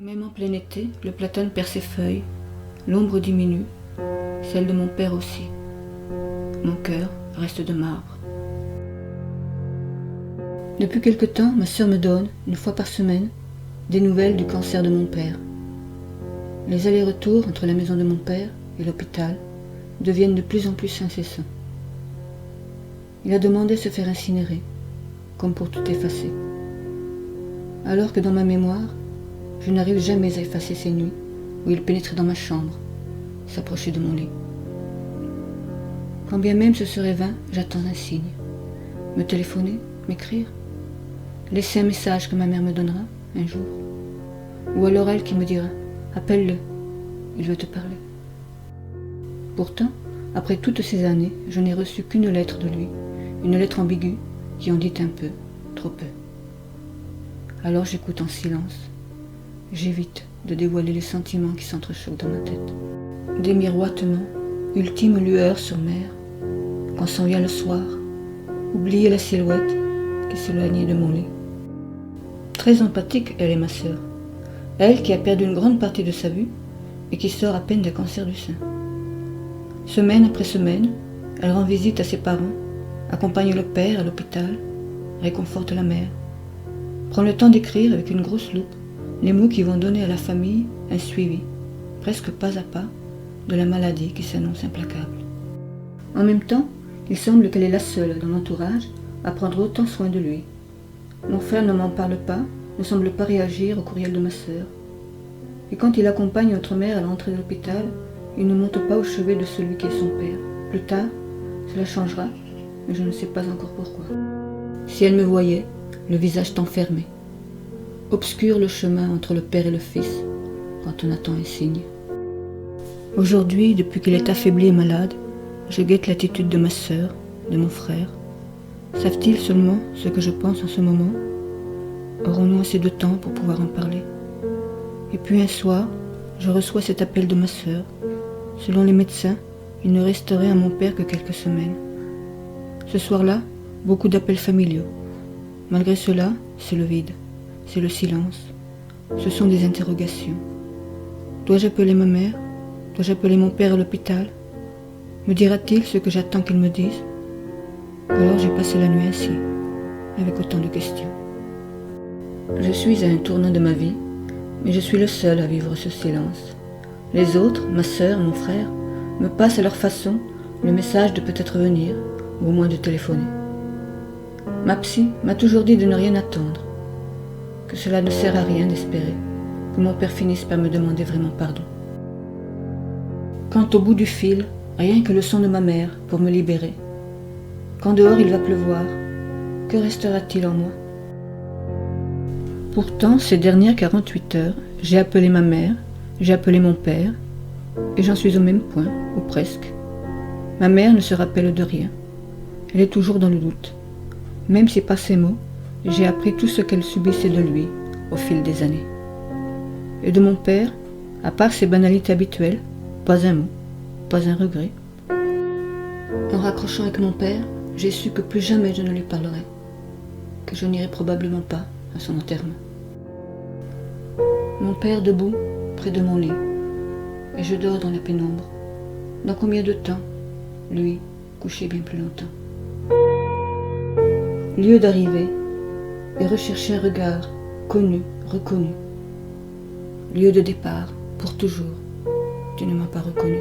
Même en plein été, le platane perd ses feuilles, l'ombre diminue, celle de mon père aussi. Mon cœur reste de marbre. Depuis quelque temps, ma sœur me donne, une fois par semaine, des nouvelles du cancer de mon père. Les allers-retours entre la maison de mon père et l'hôpital deviennent de plus en plus incessants. Il a demandé de se faire incinérer, comme pour tout effacer. Alors que dans ma mémoire, je n'arrive jamais à effacer ces nuits où il pénétrait dans ma chambre, s'approchait de mon lit. Quand bien même ce serait vain, j'attends un signe. Me téléphoner, m'écrire, laisser un message que ma mère me donnera un jour. Ou alors elle qui me dira « Appelle-le, il veut te parler ». Pourtant, après toutes ces années, je n'ai reçu qu'une lettre de lui, une lettre ambiguë qui en dit un peu, trop peu. Alors j'écoute en silence. J'évite de dévoiler les sentiments qui s'entrechoquent dans ma tête. Des miroitements, ultime lueur sur mer, quand s'en vient le soir, oublier la silhouette qui s'éloignait de mon lit. Très empathique, elle est ma sœur. Elle qui a perdu une grande partie de sa vue et qui sort à peine d'un cancer du sein. Semaine après semaine, elle rend visite à ses parents, accompagne le père à l'hôpital, réconforte la mère, prend le temps d'écrire avec une grosse loupe les mots qui vont donner à la famille un suivi, presque pas à pas, de la maladie qui s'annonce implacable. En même temps, il semble qu'elle est la seule dans l'entourage à prendre autant soin de lui. Mon frère ne m'en parle pas, ne semble pas réagir au courriel de ma sœur. Et quand il accompagne notre mère à l'entrée de l'hôpital, il ne monte pas au chevet de celui qui est son père. Plus tard, cela changera, mais je ne sais pas encore pourquoi. Si elle me voyait, le visage enfermé, obscure le chemin entre le père et le fils, quand on attend un signe. Aujourd'hui, depuis qu'il est affaibli et malade, je guette l'attitude de ma sœur, de mon frère. Savent-ils seulement ce que je pense en ce moment? Aurons-nous assez de temps pour pouvoir en parler? Et puis un soir, je reçois cet appel de ma sœur. Selon les médecins, il ne resterait à mon père que quelques semaines. Ce soir-là, beaucoup d'appels familiaux. Malgré cela, c'est le vide, c'est le silence. Ce sont des interrogations. Dois-je appeler ma mère? Dois-je appeler mon père à l'hôpital? Me dira-t-il ce que j'attends qu'il me dise? Alors j'ai passé la nuit ainsi, avec autant de questions. Je suis à un tournant de ma vie, mais je suis le seul à vivre ce silence. Les autres, ma sœur, mon frère, me passent à leur façon le message de peut-être venir, ou au moins de téléphoner. Ma psy m'a toujours dit de ne rien attendre, que cela ne sert à rien d'espérer, que mon père finisse par me demander vraiment pardon. Quand au bout du fil, rien que le son de ma mère pour me libérer, quand dehors il va pleuvoir, que restera-t-il en moi? Pourtant, ces dernières 48 heures, j'ai appelé ma mère, j'ai appelé mon père, et j'en suis au même point, ou presque. Ma mère ne se rappelle de rien. Elle est toujours dans le doute. Même si par ses mots, j'ai appris tout ce qu'elle subissait de lui au fil des années. Et de mon père, à part ses banalités habituelles, pas un mot, pas un regret. En raccrochant avec mon père, j'ai su que plus jamais je ne lui parlerai, que je n'irai probablement pas à son enterrement. Mon père debout, près de mon lit, et je dors dans la pénombre. Dans combien de temps? Lui, couché bien plus longtemps. Lieu d'arrivée, et rechercher un regard, connu, reconnu. Lieu de départ, pour toujours, tu ne m'as pas reconnu.